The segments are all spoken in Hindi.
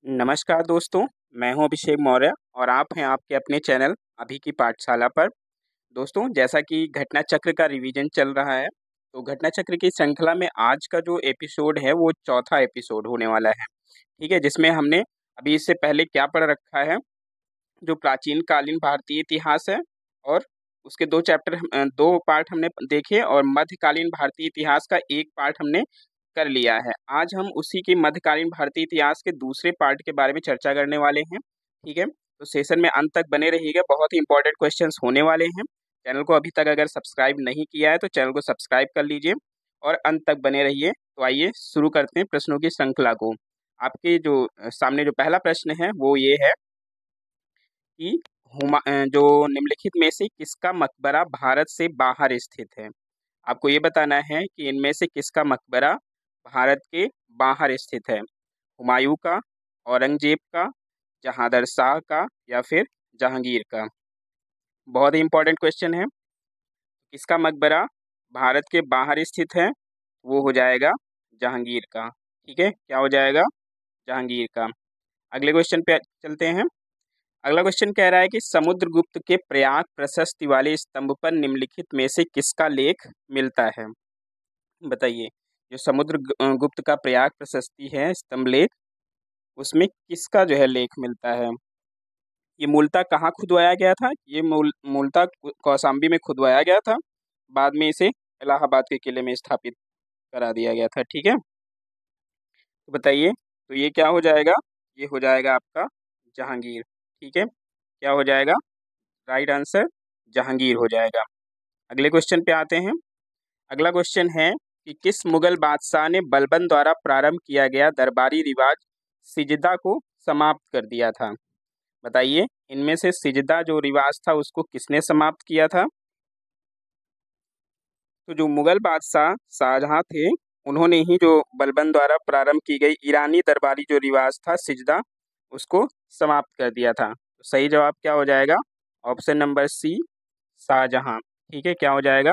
नमस्कार दोस्तों, मैं हूं अभिषेक मौर्य और आप हैं आपके अपने चैनल अभी की पाठशाला पर। दोस्तों, जैसा कि घटना चक्र का रिवीजन चल रहा है, तो घटना चक्र की श्रृंखला में आज का जो एपिसोड है वो चौथा एपिसोड होने वाला है। ठीक है, जिसमें हमने अभी इससे पहले क्या पढ़ रखा है, जो प्राचीन कालीन भारतीय इतिहास है और उसके दो पार्ट हमने देखे और मध्यकालीन भारतीय इतिहास का एक पार्ट हमने कर लिया है। आज हम उसी के मध्यकालीन भारतीय इतिहास के दूसरे पार्ट के बारे में चर्चा करने वाले हैं। ठीक है, तो सेशन में अंत तक बने रहिएगा, बहुत ही इंपॉर्टेंट क्वेश्चंस होने वाले हैं। चैनल को अभी तक अगर सब्सक्राइब नहीं किया है तो चैनल को सब्सक्राइब कर लीजिए और अंत तक बने रहिए। तो आइए शुरू करते हैं प्रश्नों की श्रृंखला को। आपके जो सामने जो पहला प्रश्न है वो ये है कि जो निम्नलिखित में से किसका मकबरा भारत से बाहर स्थित है। आपको ये बताना है कि इनमें से किसका मकबरा भारत के बाहर स्थित है। हुमायूं का, औरंगजेब का, जहांगीर शाह का या फिर जहांगीर का। बहुत ही इंपॉर्टेंट क्वेश्चन है। किसका मकबरा भारत के बाहर स्थित है, वो हो जाएगा जहांगीर का। ठीक है, क्या हो जाएगा? जहांगीर का। अगले क्वेश्चन पे चलते हैं। अगला क्वेश्चन कह रहा है कि समुद्रगुप्त के प्रयाग प्रशस्ति वाले स्तंभ पर निम्नलिखित में से किसका लेख मिलता है। बताइए, जो गुप्त का प्रयाग प्रशस्ति है स्तंभ लेख, उसमें किसका जो है लेख मिलता है। ये मूलतः कहाँ खुदवाया गया था? ये मूलतः कौशाम्बी में खुदवाया गया था, बाद में इसे इलाहाबाद के किले में स्थापित करा दिया गया था। ठीक है, तो बताइए, तो ये क्या हो जाएगा? ये हो जाएगा आपका जहांगीर। ठीक है, क्या हो जाएगा? राइट आंसर जहांगीर हो जाएगा। अगले क्वेश्चन पे आते हैं। अगला क्वेश्चन है कि किस मुगल बादशाह ने बलबन द्वारा प्रारंभ किया गया दरबारी रिवाज सिजदा को समाप्त कर दिया था। बताइए, इनमें से सिजदा जो रिवाज था उसको किसने समाप्त किया था। तो जो मुगल बादशाह शाहजहां थे, उन्होंने ही जो बलबन द्वारा प्रारंभ की गई ईरानी दरबारी जो रिवाज था सिजदा, उसको समाप्त कर दिया था। तो सही जवाब क्या हो जाएगा? Option number C, Shahjahan. ठीक है, क्या हो जाएगा?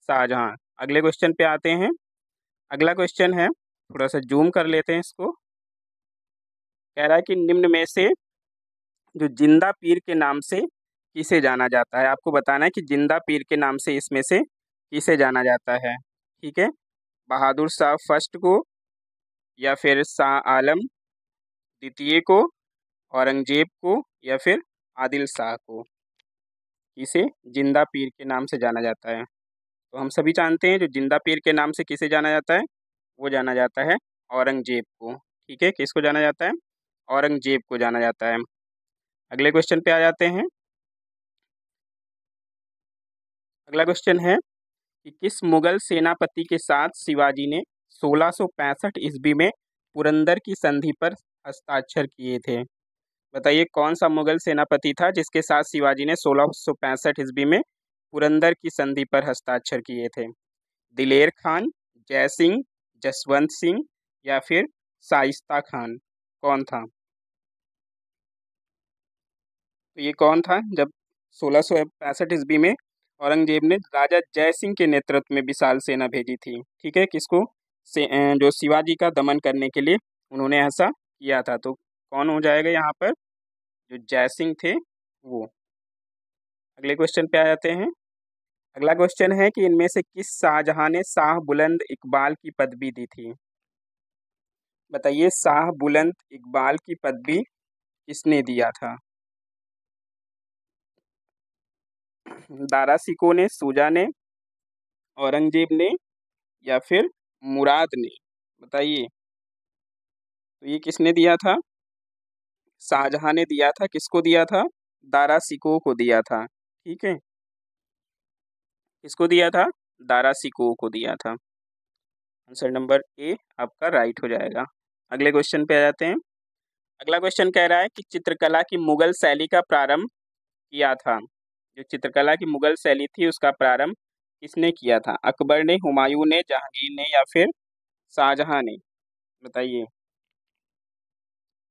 शाहजहां। अगले क्वेश्चन पे आते हैं। अगला क्वेश्चन है, थोड़ा सा जूम कर लेते हैं इसको। कह रहा है कि निम्न में से जो जिंदा पीर के नाम से किसे जाना जाता है। आपको बताना है कि जिंदा पीर के नाम से इसमें से किसे जाना जाता है। ठीक है, बहादुर शाह फर्स्ट को या फिर शाह आलम द्वितीय को, औरंगजेब को या फिर आदिल शाह को। किसे जिंदा पीर के नाम से जाना जाता है? तो हम सभी जानते हैं जो जिंदा पीर के नाम से किसे जाना जाता है, वो जाना जाता है औरंगजेब को। ठीक है, किसको जाना जाता है? औरंगजेब को जाना जाता है। अगले क्वेश्चन पे आ जाते हैं। अगला क्वेश्चन है कि किस मुगल सेनापति के साथ शिवाजी ने 1665 ईस्वी में पुरंदर की संधि पर हस्ताक्षर किए थे। बताइए, कौन सा मुगल सेनापति था जिसके साथ शिवाजी ने 1665 ईस्वी में पुरंदर की संधि पर हस्ताक्षर किए थे। दिलेर खान, जय सिंह, जसवंत सिंह या फिर शाइस्ता खान, कौन था? तो ये कौन था जब 1665 ईस्वी में औरंगजेब ने राजा जय सिंह के नेतृत्व में विशाल सेना भेजी थी। ठीक है, किसको? जो शिवाजी का दमन करने के लिए उन्होंने ऐसा किया था। तो कौन हो जाएगा यहाँ पर? जो जय सिंह थे वो। अगले क्वेश्चन पे आ जाते हैं। अगला क्वेश्चन है कि इनमें से किस शाहजहां ने शाह बुलंद इकबाल की पदवी दी थी। बताइए, शाह बुलंद इकबाल की पदवी किसने दिया था? दारा सिको ने, सूजा ने, औरंगजेब ने या फिर मुराद ने। बताइए, तो ये किसने दिया था? शाहजहां ने दिया था। किसको दिया था? दारा सिको को दिया था। ठीक है, किसको दिया था? दारा सिको को दिया था। आंसर नंबर ए आपका राइट हो जाएगा। अगले क्वेश्चन पे आ जाते हैं। अगला क्वेश्चन कह रहा है कि चित्रकला की मुगल शैली का प्रारंभ किया था। जो चित्रकला की मुगल शैली थी उसका प्रारंभ किसने किया था? अकबर ने, हुमायूं ने, जहांगीर ने या फिर शाहजहां ने। बताइए,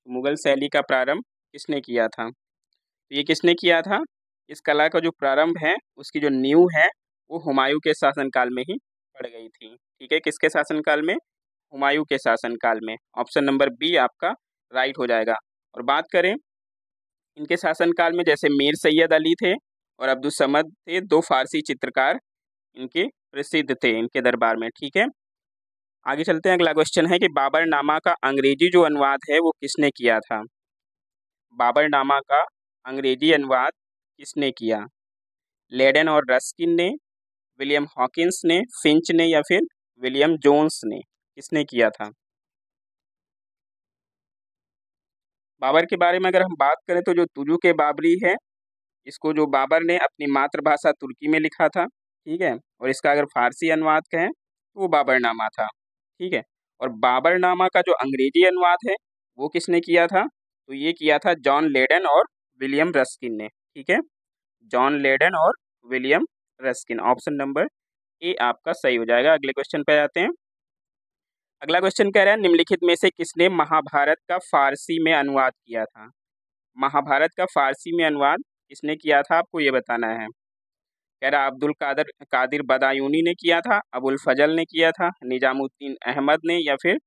मुगल शैली का प्रारंभ किसने किया था? तो ये किसने किया था? इस कला का जो प्रारंभ है उसकी जो नींव है वो हुमायूं के शासनकाल में ही पड़ गई थी। ठीक है, किसके शासनकाल में? हुमायूं के शासनकाल में। ऑप्शन नंबर बी आपका राइट हो जाएगा। और बात करें इनके शासनकाल में, जैसे मीर सैयद अली थे और अब्दुल समद थे, दो फारसी चित्रकार इनके प्रसिद्ध थे इनके दरबार में। ठीक है, आगे चलते हैं। अगला क्वेश्चन है कि बाबरनामा का अंग्रेजी जो अनुवाद है वो किसने किया था? बाबरनामा का अंग्रेजी अनुवाद किसने किया? लेडेन और रस्किन ने, विलियम हॉकिंस ने, फिंच ने, या फिर विलियम जोन्स ने? किसने किया था? बाबर के बारे में अगर हम बात करें तो जो तुजु के बाबरी है, इसको जो बाबर ने अपनी मातृभाषा तुर्की में लिखा था। ठीक है, और इसका अगर फारसी अनुवाद कहें तो वो बाबरनामा था। ठीक है, और बाबरनामा का जो अंग्रेजी अनुवाद है वो किसने किया था? तो ये किया था जॉन लेडन और विलियम रस्किन ने। ठीक है, जॉन लेडन और William Ruskin. Option number A आपका सही हो जाएगा। अगले क्वेश्चन पे आते हैं। अगला क्वेश्चन कह रहा है निम्नलिखित में से किसने महाभारत का फारसी में अनुवाद किया था? महाभारत का फारसी में अनुवाद किसने किया था, आपको ये बताना है। कह रहा अब्दुल कादर कादिर बदायूनी ने किया था, अबुल फजल ने किया था, निजामुद्दीन अहमद ने, या फिर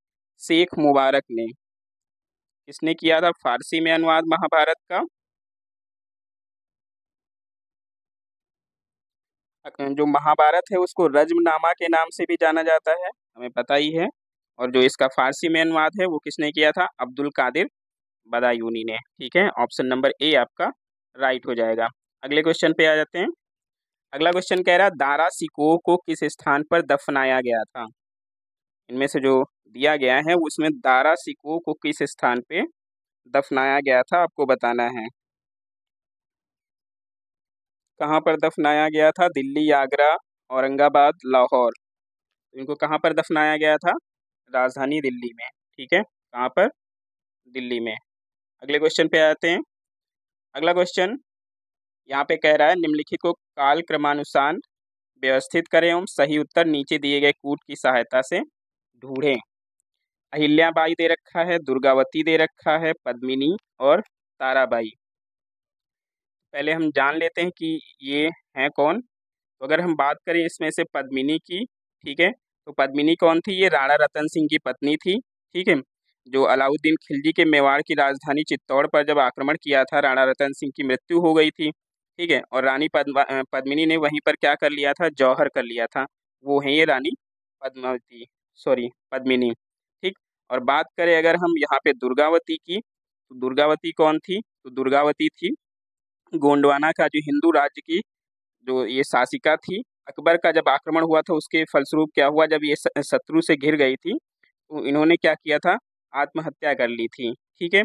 शेख मुबारक ने? किसने किया था फारसी में अनुवाद महाभारत का? जो महाभारत है उसको रज्मनामा के नाम से भी जाना जाता है, हमें पता ही है। और जो इसका फारसी में अनुवाद है वो किसने किया था? अब्दुल कादिर बदायूनी ने। ठीक है, ऑप्शन नंबर ए आपका राइट हो जाएगा। अगले क्वेश्चन पे आ जाते हैं। अगला क्वेश्चन कह रहा है दारा सिकोह को किस स्थान पर दफनाया गया था? इनमें से जो दिया गया है उसमें दारा सिकोह को किस स्थान पे दफनाया गया था, आपको बताना है। कहाँ पर दफनाया गया था? दिल्ली, आगरा, औरंगाबाद, लाहौर? तो इनको कहाँ पर दफनाया गया था? राजधानी दिल्ली में। ठीक है, कहाँ पर? दिल्ली में। अगले क्वेश्चन पे आते हैं। अगला क्वेश्चन यहाँ पे कह रहा है निम्नलिखित को काल क्रमानुसार व्यवस्थित करें एवं सही उत्तर नीचे दिए गए कूट की सहायता से ढूंढें। अहिल्याबाई दे रखा है, दुर्गावती दे रखा है, पद्मिनी और ताराबाई। पहले हम जान लेते हैं कि ये हैं कौन। तो अगर हम बात करें इसमें से पद्मिनी की, ठीक है, तो पद्मिनी कौन थी? ये राणा रतन सिंह की पत्नी थी। ठीक है, जो अलाउद्दीन खिलजी के मेवाड़ की राजधानी चित्तौड़ पर जब आक्रमण किया था, राणा रतन सिंह की मृत्यु हो गई थी। ठीक है, और रानी पद्मिनी ने वहीं पर क्या कर लिया था? जौहर कर लिया था। वो है ये रानी पद्मावती, सॉरी पद्मिनी। ठीक, और बात करें अगर हम यहाँ पे दुर्गावती की, तो दुर्गावती कौन थी? तो दुर्गावती थी गोंडवाना का जो हिंदू राज्य की जो ये शासिका थी। अकबर का जब आक्रमण हुआ था उसके फलस्वरूप क्या हुआ, जब ये शत्रु से घिर गई थी तो इन्होंने क्या किया था? आत्महत्या कर ली थी। ठीक है,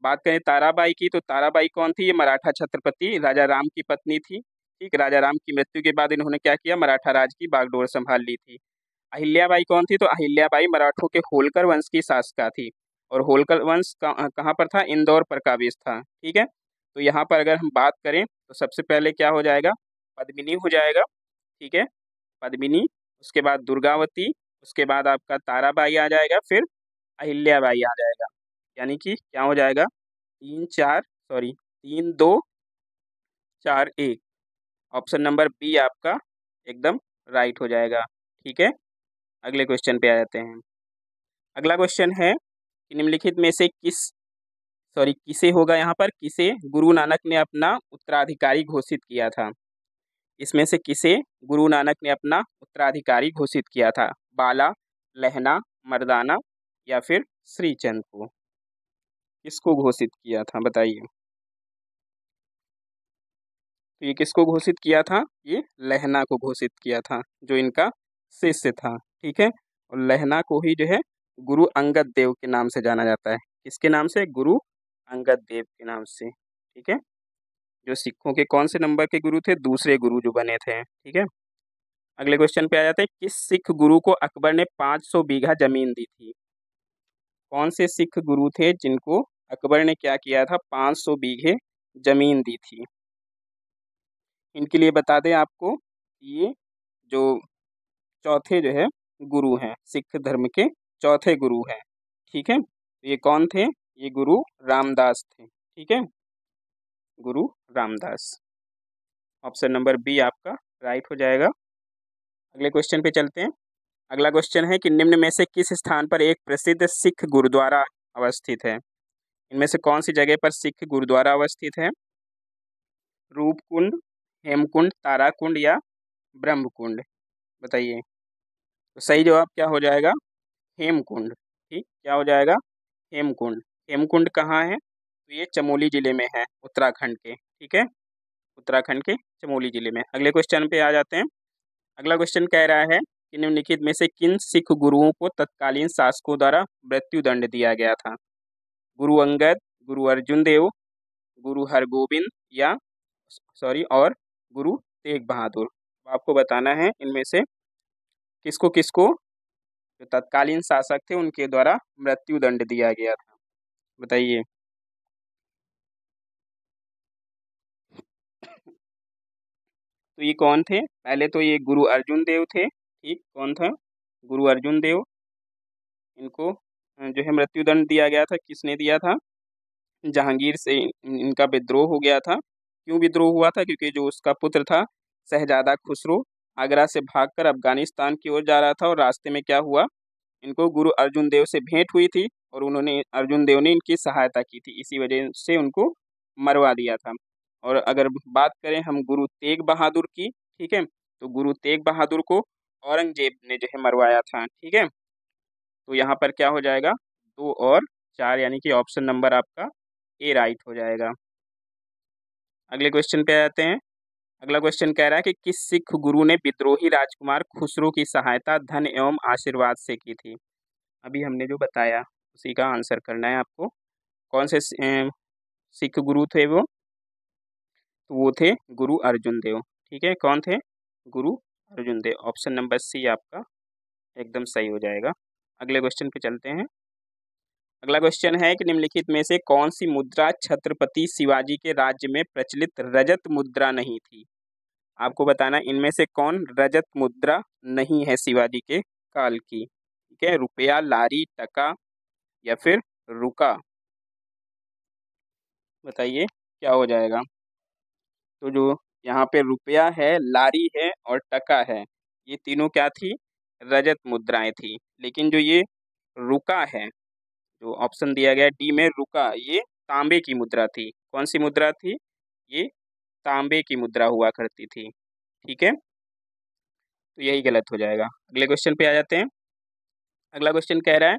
बात करें ताराबाई की, तो ताराबाई कौन थी? ये मराठा छत्रपति राजा राम की पत्नी थी। ठीक, राजा राम की मृत्यु के बाद इन्होंने क्या किया? मराठा राज की बागडोर संभाल ली थी। अहिल्याबाई कौन थी? तो अहिल्याबाई मराठों के होलकर वंश की शासिका थी। और होलकर वंश कहाँ पर था? इंदौर पर काबिज था। ठीक है, तो यहाँ पर अगर हम बात करें तो सबसे पहले क्या हो जाएगा? पद्मिनी हो जाएगा। ठीक है, पद्मिनी, उसके बाद दुर्गावती, उसके बाद आपका ताराबाई आ जाएगा, फिर अहिल्याबाई आ जाएगा। यानी कि क्या हो जाएगा? 3-2 ऑप्शन नंबर बी आपका एकदम राइट हो जाएगा। ठीक है, अगले क्वेश्चन पे आ जाते हैं। अगला क्वेश्चन है कि निम्नलिखित में से किसे होगा यहाँ पर, किसे गुरु नानक ने अपना उत्तराधिकारी घोषित किया था? इसमें से किसे गुरु नानक ने अपना उत्तराधिकारी घोषित किया था? बाला, लहना, मर्दाना, या फिर श्रीचंद को? किसको घोषित किया था बताइए। तो ये किसको घोषित किया था? ये लहना को घोषित किया था, जो इनका शिष्य था। ठीक है, और लहना को ही जो है गुरु अंगद देव के नाम से जाना जाता है। किसके नाम से? गुरु अंगद देव के नाम से। ठीक है, जो सिखों के कौन से नंबर के गुरु थे? दूसरे गुरु जो बने थे। ठीक है, अगले क्वेश्चन पे आ जाते हैं। किस सिख गुरु को अकबर ने 500 बीघा जमीन दी थी? कौन से सिख गुरु थे जिनको अकबर ने क्या किया था? 500 बीघे जमीन दी थी। इनके लिए बता दें आपको, ये जो चौथे जो है गुरु हैं, सिख धर्म के चौथे गुरु हैं। ठीक है, ये कौन थे? ये गुरु रामदास थे। ठीक है, गुरु रामदास। ऑप्शन नंबर बी आपका राइट हो जाएगा। अगले क्वेश्चन पे चलते हैं। अगला क्वेश्चन है कि निम्न में से किस स्थान पर एक प्रसिद्ध सिख गुरुद्वारा अवस्थित है? इनमें से कौन सी जगह पर सिख गुरुद्वारा अवस्थित है? रूपकुंड, हेमकुंड, ताराकुंड या ब्रह्मकुंड? बताइए। तो सही जवाब क्या हो जाएगा? हेमकुंड। ठीक, क्या हो जाएगा? हेमकुंड। हेमकुंड कहाँ है? तो ये चमोली जिले में है, उत्तराखंड के। ठीक है, उत्तराखंड के चमोली जिले में। अगले क्वेश्चन पे आ जाते हैं। अगला क्वेश्चन कह रहा है कि निम्नलिखित में से किन सिख गुरुओं को तत्कालीन शासकों द्वारा मृत्यु दंड दिया गया था? गुरु अंगद, गुरु अर्जुन देव, गुरु हरगोविंद या और गुरु तेग बहादुर। तो आपको बताना है इनमें से किसको किसको जो तत्कालीन शासक थे उनके द्वारा मृत्यु दंड दिया गया था। बताइए। तो ये कौन थे? पहले तो ये गुरु अर्जुन देव थे। ठीक, कौन था? गुरु अर्जुन देव। इनको जो है मृत्युदंड दिया गया था। किसने दिया था? जहांगीर से इनका विद्रोह हो गया था। क्यों विद्रोह हुआ था? क्योंकि जो उसका पुत्र था शहजादा खुसरो आगरा से भागकर अफगानिस्तान की ओर जा रहा था, और रास्ते में क्या हुआ, इनको गुरु अर्जुन देव से भेंट हुई थी और उन्होंने अर्जुन देव ने इनकी सहायता की थी, इसी वजह से उनको मरवा दिया था। और अगर बात करें हम गुरु तेग बहादुर की, ठीक है, तो गुरु तेग बहादुर को औरंगजेब ने जो है मरवाया था। ठीक है, तो यहाँ पर क्या हो जाएगा? 2 और 4, यानी कि ऑप्शन नंबर आपका ए राइट हो जाएगा। अगले क्वेश्चन पे आते हैं। अगला क्वेश्चन कह रहा है कि किस सिख गुरु ने विद्रोही राजकुमार खुसरो की सहायता धन एवं आशीर्वाद से की थी? अभी हमने जो बताया उसी का आंसर करना है आपको। कौन से सिख गुरु थे वो? तो वो थे गुरु अर्जुन देव। ठीक है, कौन थे? गुरु अर्जुन देव। ऑप्शन नंबर सी आपका एकदम सही हो जाएगा। अगले क्वेश्चन पे चलते हैं। अगला क्वेश्चन है कि निम्नलिखित में से कौन सी मुद्रा छत्रपति शिवाजी के राज्य में प्रचलित रजत मुद्रा नहीं थी? आपको बताना है इनमें से कौन रजत मुद्रा नहीं है शिवाजी के काल की। ठीक है, रुपया, लारी, टका या फिर रुका? बताइए क्या हो जाएगा? तो जो यहाँ पे रुपया है, लारी है और टका है, ये तीनों क्या थी? रजत मुद्राएं थी। लेकिन जो ये रुका है, जो ऑप्शन दिया गया डी में रुका, ये तांबे की मुद्रा थी। कौन सी मुद्रा थी? ये तांबे की मुद्रा हुआ करती थी। ठीक है, तो यही गलत हो जाएगा। अगले क्वेश्चन पे आ जाते हैं। अगला क्वेश्चन कह रहा है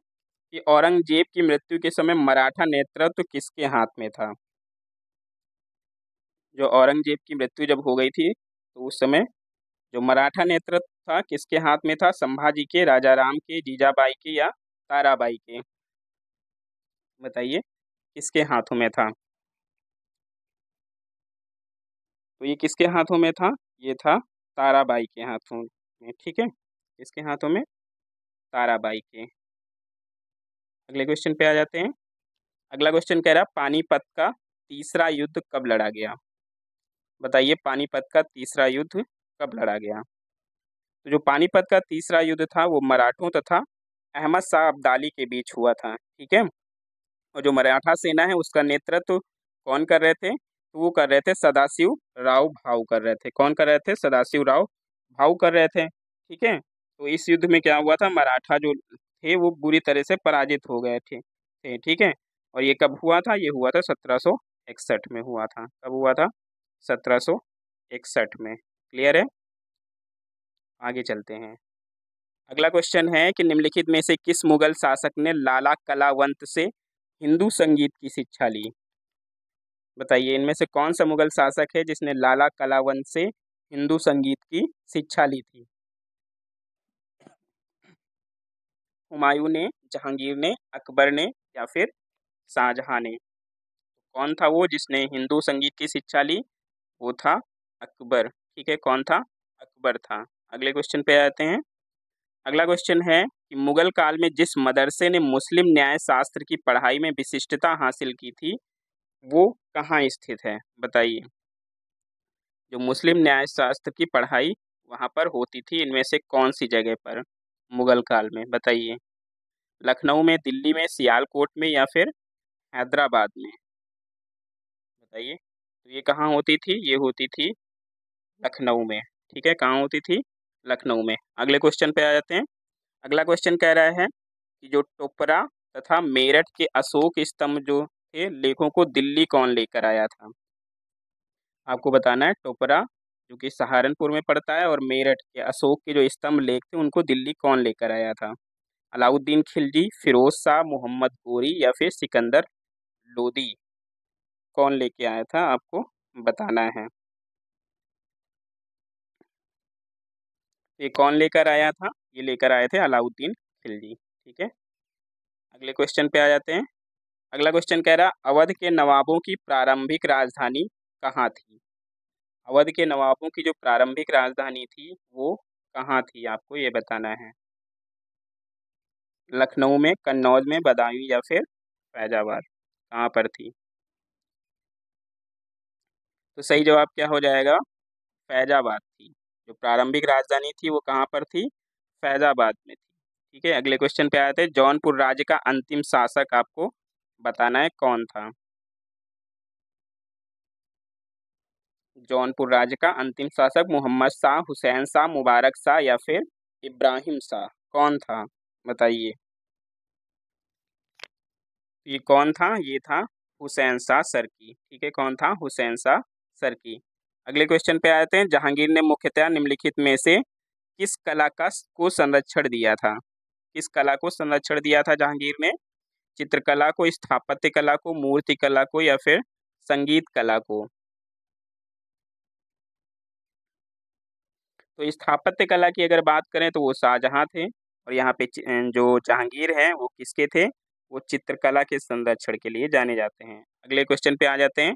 कि औरंगजेब की मृत्यु के समय मराठा नेतृत्व किसके हाथ में था? जो औरंगजेब की मृत्यु जब हो गई थी तो उस समय जो मराठा नेतृत्व था किसके हाथ में था? संभाजी के, राजा राम के, जीजाबाई के या ताराबाई के? बताइए किसके हाथों में था? तो ये किसके हाथों में था? ये था ताराबाई के हाथों में। ठीक है, किसके हाथों में? ताराबाई के। अगले क्वेश्चन पे आ जाते हैं। अगला क्वेश्चन कह रहा है पानीपत का तीसरा युद्ध कब लड़ा गया? बताइए पानीपत का तीसरा युद्ध कब लड़ा गया? तो जो पानीपत का तीसरा युद्ध था वो मराठों तथा अहमद शाह अब्दाली के बीच हुआ था। ठीक है, और जो मराठा सेना है उसका नेतृत्व कौन कर रहे थे? तो वो कर रहे थे सदाशिव राव भाऊ कर रहे थे। कौन कर रहे थे? सदाशिव राव भाऊ कर रहे थे। ठीक है, तो इस युद्ध में क्या हुआ था? मराठा जो थे वो बुरी तरह से पराजित हो गए थे। ठीक है, और ये कब हुआ था? ये हुआ था 1761 में हुआ था। कब हुआ था? 1761 में। क्लियर है? आगे चलते हैं। अगला क्वेश्चन है कि निम्नलिखित में से किस मुगल शासक ने लाला कलावंत से हिंदू संगीत की शिक्षा ली? बताइए इनमें से कौन सा मुगल शासक है जिसने लाला कलावंत से हिंदू संगीत की शिक्षा ली थी? हुमायूं ने, जहांगीर ने, अकबर ने या फिर शाहजहां ने? कौन था वो जिसने हिंदू संगीत की शिक्षा ली? वो था अकबर। ठीक है, कौन था? अकबर था। अगले क्वेश्चन पे आते हैं। अगला क्वेश्चन है कि मुगल काल में जिस मदरसे ने मुस्लिम न्याय शास्त्र की पढ़ाई में विशिष्टता हासिल की थी वो कहाँ स्थित है? बताइए। जो मुस्लिम न्याय शास्त्र की पढ़ाई वहाँ पर होती थी, इनमें से कौन सी जगह पर मुगल काल में? बताइए। लखनऊ में, दिल्ली में, सियालकोट में या फिर हैदराबाद में? बताइए। तो ये कहाँ होती थी? ये होती थी लखनऊ में। ठीक है, कहाँ होती थी? लखनऊ में। अगले क्वेश्चन पे आ जाते हैं। अगला क्वेश्चन कह रहा है कि जो टोपरा तथा मेरठ के अशोक स्तंभ जो थे लेखों को दिल्ली कौन लेकर आया था? आपको बताना है टोपरा जो कि सहारनपुर में पड़ता है, और मेरठ के अशोक के जो स्तंभ लेख थे उनको दिल्ली कौन लेकर आया था? अलाउद्दीन खिलजी, फिरोज शाह, मोहम्मद गोरी या फिर सिकंदर लोदी? कौन लेके आया था आपको बताना है। ये कौन लेकर आया था? ये लेकर आए थे अलाउद्दीन खिलजी। ठीक है, अगले क्वेश्चन पे आ जाते हैं। अगला क्वेश्चन कह रहा, अवध के नवाबों की प्रारंभिक राजधानी कहाँ थी? अवध के नवाबों की जो प्रारंभिक राजधानी थी वो कहाँ थी, आपको ये बताना है। लखनऊ में, कन्नौज में, बदायूं या फिर फैजाबाद? कहाँ पर थी? तो सही जवाब क्या हो जाएगा? फैजाबाद थी। जो प्रारंभिक राजधानी थी वो कहाँ पर थी? फैजाबाद में थी। ठीक है, अगले क्वेश्चन पे आए थे। जौनपुर राज्य का अंतिम शासक आपको बताना है कौन था? जौनपुर राज्य का अंतिम शासक मोहम्मद शाह, हुसैन शाह, मुबारक शाह या फिर इब्राहिम शाह? कौन था बताइए। ये कौन था? ये था हुसैन शाह सरकी। ठीक है, कौन था? हुसैन शाह सरकी। अगले क्वेश्चन पे आते हैं। जहांगीर ने मुख्यतः निम्नलिखित में से किस कला का को संरक्षण दिया था? किस कला को संरक्षण दिया था जहांगीर ने? चित्रकला को, स्थापत्य कला को, मूर्ति कला को या फिर संगीत कला को? तो स्थापत्य कला की अगर बात करें तो वो शाहजहां थे, और यहाँ पे जो जहांगीर है वो किसके थे? वो चित्रकला के संरक्षण के लिए जाने जाते हैं। अगले क्वेश्चन पे आ जाते हैं।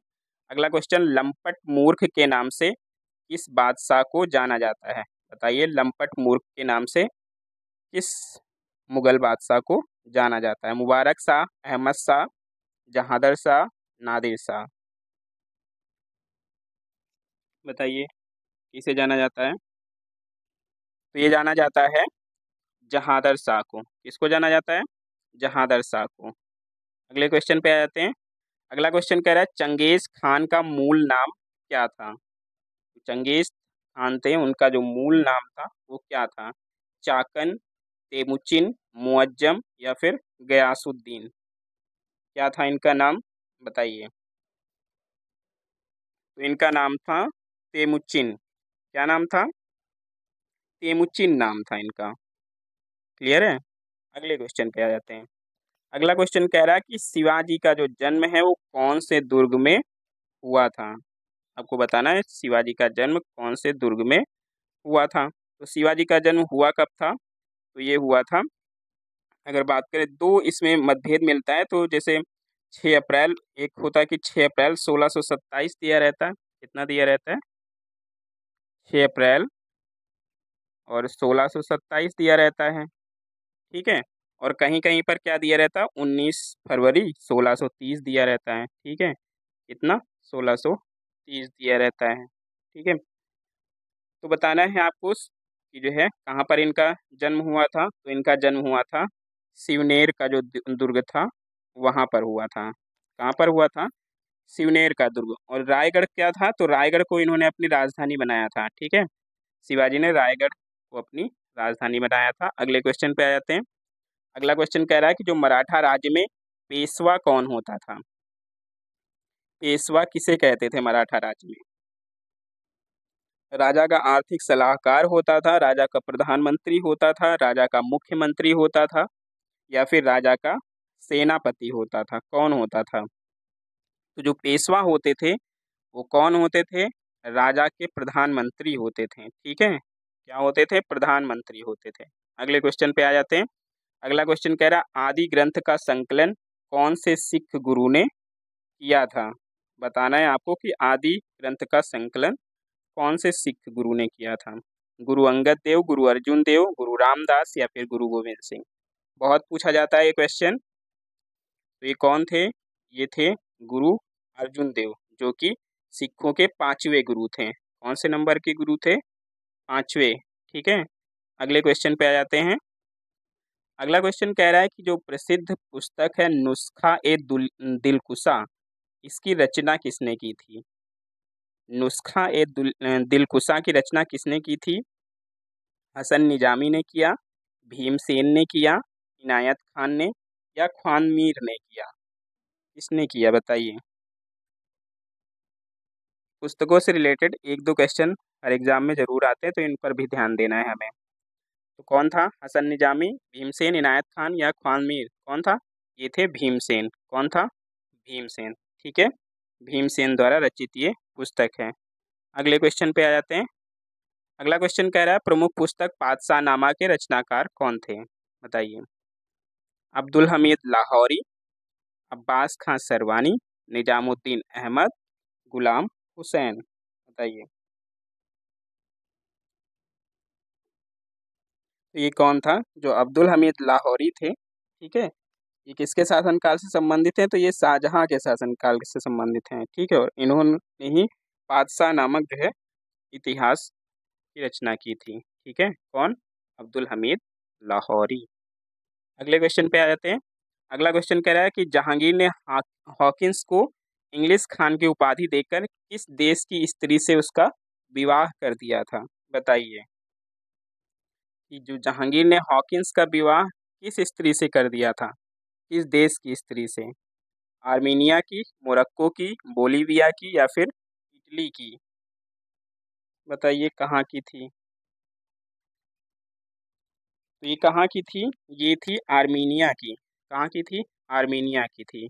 अगला क्वेश्चन, लंपट मूर्ख के नाम से किस बादशाह को जाना जाता है? बताइए, लंपट मूर्ख के नाम से किस मुगल बादशाह को जाना जाता है? मुबारक शाह, अहमद शाह, जहांदर शाह, नादिर शाह? बताइए किसे जाना जाता है? तो ये जाना जाता है जहांदर शाह को। किसको जाना जाता है? जहांदर शाह को। अगले क्वेश्चन पे आ जाते हैं। अगला क्वेश्चन कह रहा है, चंगेज खान का मूल नाम क्या था? चंगेज खान थे, उनका जो मूल नाम था वो क्या था? चाकन, तेमुचिन, मुअज्जम या फिर गयासुद्दीन? क्या था इनका नाम बताइए। तो इनका नाम था तेमुचिन। क्या नाम था? तेमुचिन नाम था इनका। क्लियर है? अगले क्वेश्चन पे आ जाते हैं। अगला क्वेश्चन कह रहा है कि शिवाजी का जो जन्म है वो कौन से दुर्ग में हुआ था? आपको बताना है शिवाजी का जन्म कौन से दुर्ग में हुआ था। तो शिवाजी का जन्म हुआ कब था? तो ये हुआ था, अगर बात करें दो इसमें मतभेद मिलता है, तो जैसे 6 अप्रैल, एक होता है कि 6 अप्रैल 1627 दिया रहता है। कितना दिया रहता है? 6 अप्रैल और 1627 दिया रहता है। ठीक है, और कहीं कहीं पर क्या दिया रहता है? 19 फरवरी 1630 दिया रहता है। ठीक है, कितना? 1630 दिया रहता है। ठीक है, तो बताना है आपको कि जो है कहाँ पर इनका जन्म हुआ था। तो इनका जन्म हुआ था सिवनेर का जो दुर्ग था वहाँ पर हुआ था। कहाँ पर हुआ था? सिवनेर का दुर्ग। और रायगढ़ क्या था? तो रायगढ़ को इन्होंने अपनी राजधानी बनाया था। ठीक है, शिवाजी ने रायगढ़ को अपनी राजधानी बनाया था। अगले क्वेश्चन पे आ जाते हैं। अगला क्वेश्चन कह रहा है कि जो मराठा राज्य में पेशवा कौन होता था? पेशवा किसे कहते थे मराठा राज्य में? राजा का आर्थिक सलाहकार होता था, राजा का प्रधानमंत्री होता था, राजा का मुख्यमंत्री होता था या फिर राजा का सेनापति होता था? कौन होता था? तो जो पेशवा होते थे वो कौन होते थे? राजा के प्रधानमंत्री होते थे। ठीक है, क्या होते थे? प्रधानमंत्री होते थे। अगले क्वेश्चन पे आ जाते हैं। अगला क्वेश्चन कह रहा, आदि ग्रंथ का संकलन कौन से सिख गुरु ने किया था? बताना है आपको कि आदि ग्रंथ का संकलन कौन से सिख गुरु ने किया था? गुरु अंगद देव, गुरु अर्जुन देव, गुरु रामदास या फिर गुरु गोविंद सिंह? बहुत पूछा जाता है ये क्वेश्चन। तो ये कौन थे? ये थे गुरु अर्जुन देव, जो कि सिखों के 5वें गुरु थे। कौन से नंबर के गुरु थे? 5वें। ठीक है, अगले क्वेश्चन पे आ जाते हैं। अगला क्वेश्चन कह रहा है कि जो प्रसिद्ध पुस्तक है नुस्खा ए दिलकुशा, इसकी रचना किसने की थी? नुस्खा ए दिलकुशा की रचना किसने की थी? हसन निजामी ने किया, भीमसेन ने किया, इनायत खान ने या ख्वान मीर ने किया? किसने किया बताइए। पुस्तकों से रिलेटेड एक दो क्वेश्चन हर एग्जाम में जरूर आते हैं, तो इन पर भी ध्यान देना है हमें। तो कौन था? हसन निजामी, भीमसेन इनायत खान या ख्वान मीर? कौन था? ये थे भीमसेन। कौन था? भीमसेन। ठीक है, भीमसेन द्वारा रचित ये पुस्तक है। अगले क्वेश्चन पे आ जाते हैं। अगला क्वेश्चन कह रहा है प्रमुख पुस्तक पातशाहनामा के रचनाकार कौन थे? बताइए। अब्दुल हमीद लाहौरी, अब्बास खां सरवानी, निजामुद्दीन अहमद, गुलाम हुसैन? बताइए। तो ये कौन था? जो अब्दुल हमीद लाहौरी थे, ठीक है, ये किसके शासनकाल से संबंधित हैं? तो ये शाहजहां के शासनकाल से संबंधित हैं। ठीक है, और इन्होंने ही पातशाह नामक जो है इतिहास की रचना की थी। ठीक है, कौन? अब्दुल हमीद लाहौरी। अगले क्वेश्चन पे आ जाते हैं। अगला क्वेश्चन कह रहा है कि जहांगीर ने हॉकिंस को इंग्लिश खान की उपाधि देकर किस देश की स्त्री से उसका विवाह कर दिया था? बताइए कि जो जहांगीर ने हॉकिंस का विवाह किस स्त्री से कर दिया था, किस देश की स्त्री से? आर्मीनिया की, मोरक्को की, बोलीविया की या फिर इटली की? बताइए कहाँ की थी? तो ये कहाँ की थी? ये थी आर्मीनिया की। कहाँ की थी? आर्मीनिया की थी।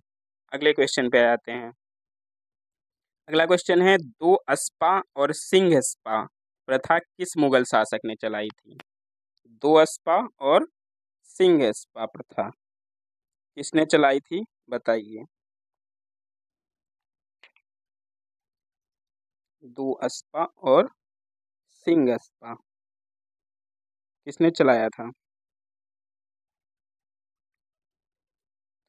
अगले क्वेश्चन पे आते हैं। अगला क्वेश्चन है दो अस्पा और सिंह अस्पा प्रथा किस मुगल शासक ने चलाई थी? दो अस्पा और सिंह अस्पा प्रथा किसने चलाई थी? बताइए। दो अस्पा और सिंह अस्पा किसने चलाया था?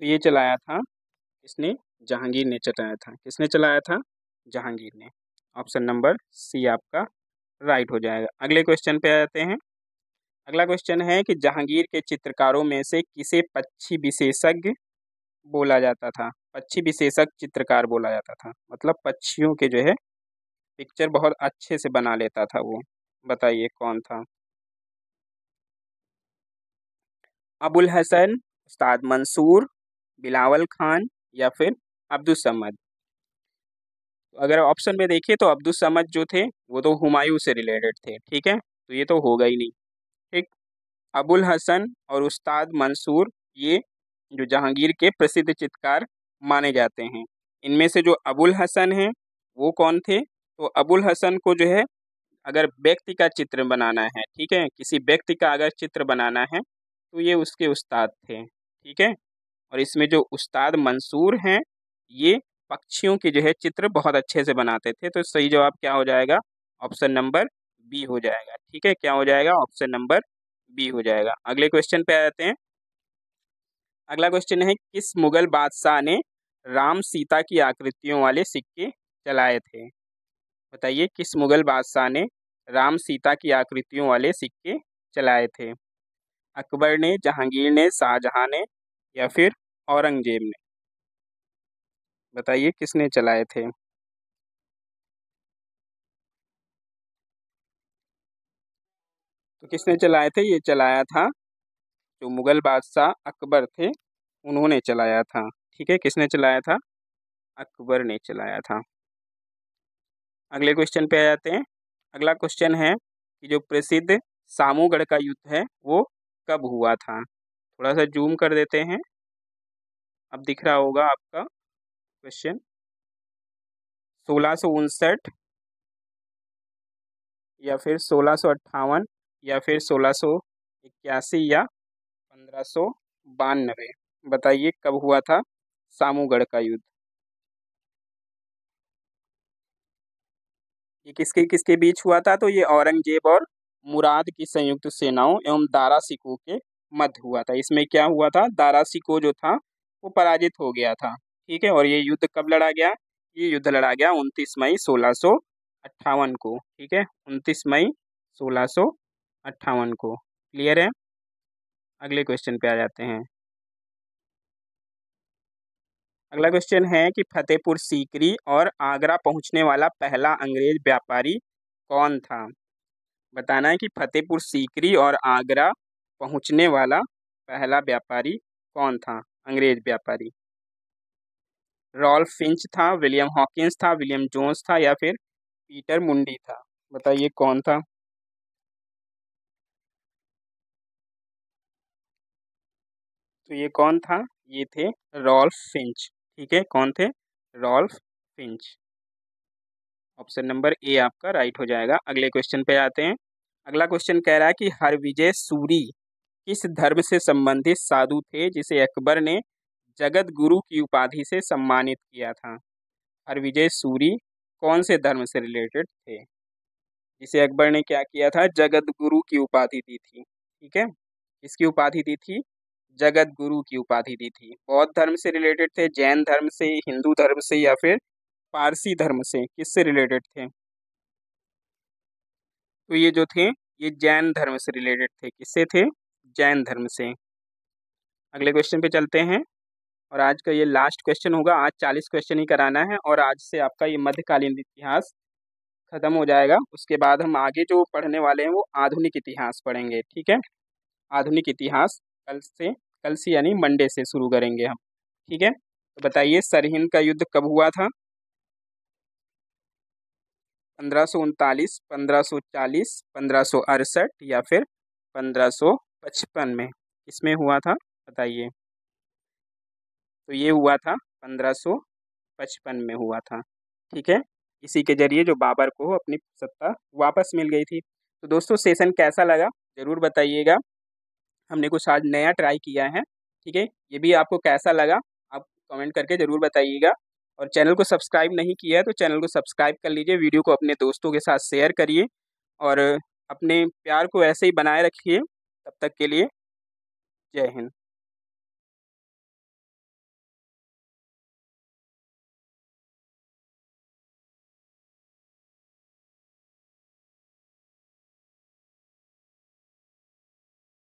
तो ये चलाया था किसने? जहांगीर ने चलाया था। किसने चलाया था? जहांगीर ने। ऑप्शन नंबर सी आपका राइट हो जाएगा। अगले क्वेश्चन पे आ जाते हैं। अगला क्वेश्चन है कि जहांगीर के चित्रकारों में से किसे पक्षी विशेषज्ञ बोला जाता था? पक्षी विशेषज्ञ चित्रकार बोला जाता था, मतलब पक्षियों के जो है पिक्चर बहुत अच्छे से बना लेता था वो। बताइए कौन था? अबुल हसन, उस्ताद मंसूर, बिलावल खान या फिर अब्दुल समद? तो अगर ऑप्शन में देखिए तो अब्दुल समद जो थे वो तो हुमायूं से रिलेटेड थे। ठीक है, तो ये तो होगा ही नहीं। ठीक, अबुल हसन और उस्ताद मंसूर ये जो जहांगीर के प्रसिद्ध चित्रकार माने जाते हैं। इनमें से जो अबुल हसन हैं वो कौन थे? तो अबुल हसन को जो है अगर व्यक्ति का चित्र बनाना है, ठीक है, किसी व्यक्ति का अगर चित्र बनाना है तो ये उसके उस्ताद थे। ठीक है, और इसमें जो उस्ताद मंसूर हैं ये पक्षियों के जो है चित्र बहुत अच्छे से बनाते थे। तो सही जवाब क्या हो जाएगा? ऑप्शन नंबर बी हो जाएगा। ठीक है, क्या हो जाएगा? ऑप्शन नंबर बी हो जाएगा। अगले क्वेश्चन पे आ जाते हैं। अगला क्वेश्चन है किस मुगल बादशाह ने राम सीता की आकृतियों वाले सिक्के चलाए थे? बताइए किस मुगल बादशाह ने राम सीता की आकृतियों वाले सिक्के चलाए थे? अकबर ने, जहांगीर ने, शाहजहां ने या फिर औरंगजेब ने? बताइए किसने चलाए थे? तो किसने चलाए थे? ये चलाया था जो मुगल बादशाह अकबर थे, उन्होंने चलाया था। ठीक है, किसने चलाया था? अकबर ने चलाया था। अगले क्वेश्चन पे आ जाते हैं। अगला क्वेश्चन है कि जो प्रसिद्ध सामूगढ़ का युद्ध है वो कब हुआ था? थोड़ा सा जूम कर देते हैं, अब दिख रहा होगा आपका क्वेश्चन। 1659 या फिर 1658 या फिर 1681 या 1592? बताइए कब हुआ था सामूगढ़ का युद्ध? ये किसके किसके बीच हुआ था? तो ये औरंगजेब और मुराद की संयुक्त सेनाओं एवं दारा सिकों के मध्य हुआ था। इसमें क्या हुआ था? दारा सिको जो था वो पराजित हो गया था। ठीक है, और ये युद्ध कब लड़ा गया? ये युद्ध लड़ा गया 29 मई 1658 को। ठीक है, 29 मई 1658 को। क्लियर है? अगले क्वेश्चन पे आ जाते हैं। अगला क्वेश्चन है कि फतेहपुर सीकरी और आगरा पहुंचने वाला पहला अंग्रेज व्यापारी कौन था? बताना है कि फतेहपुर सीकरी और आगरा पहुंचने वाला पहला व्यापारी कौन था? अंग्रेज व्यापारी। रॉल्फ फिंच था, विलियम हॉकिंस था, विलियम जोन्स था या फिर पीटर मुंडी था? बताइए कौन था? तो ये कौन था? ये थे रॉल्फ फिंच। ठीक है, कौन थे? Rolf Finch. Option number A आपका राइट हो जाएगा। अगले क्वेश्चन पे आते हैं। अगला क्वेश्चन कह रहा है कि हरविजय सूरी किस धर्म से संबंधित साधु थे जिसे अकबर ने जगत गुरु की उपाधि से सम्मानित किया था? हरविजय सूरी कौन से धर्म से रिलेटेड थे जिसे अकबर ने क्या किया था? जगत गुरु की उपाधि दी थी। ठीक है, किसकी उपाधि दी थी? जगत गुरु की उपाधि दी थी। बौद्ध धर्म से रिलेटेड थे, जैन धर्म से, हिंदू धर्म से या फिर पारसी धर्म से? किससे रिलेटेड थे? तो ये जो थे, ये जैन धर्म से रिलेटेड थे। किससे थे? जैन धर्म से। अगले क्वेश्चन पे चलते हैं और आज का ये लास्ट क्वेश्चन होगा। आज 40 क्वेश्चन ही कराना है और आज से आपका ये मध्यकालीन इतिहास खत्म हो जाएगा। उसके बाद हम आगे जो पढ़ने वाले हैं वो आधुनिक इतिहास पढ़ेंगे। ठीक है, आधुनिक इतिहास कल से यानी मंडे से शुरू करेंगे हम। ठीक है, तो बताइए सरहिंद का युद्ध कब हुआ था? 1539, 1540, 1568 या फिर 1555 में? किसमें हुआ था बताइए? तो ये हुआ था 1555 में हुआ था। ठीक है, इसी के जरिए जो बाबर को अपनी सत्ता वापस मिल गई थी। तो दोस्तों सेशन कैसा लगा ज़रूर बताइएगा। हमने कुछ आज नया ट्राई किया है। ठीक है, ये भी आपको कैसा लगा आप कमेंट करके ज़रूर बताइएगा। और चैनल को सब्सक्राइब नहीं किया है तो चैनल को सब्सक्राइब कर लीजिए, वीडियो को अपने दोस्तों के साथ शेयर करिए और अपने प्यार को ऐसे ही बनाए रखिए। तब तक के लिए जय हिंद।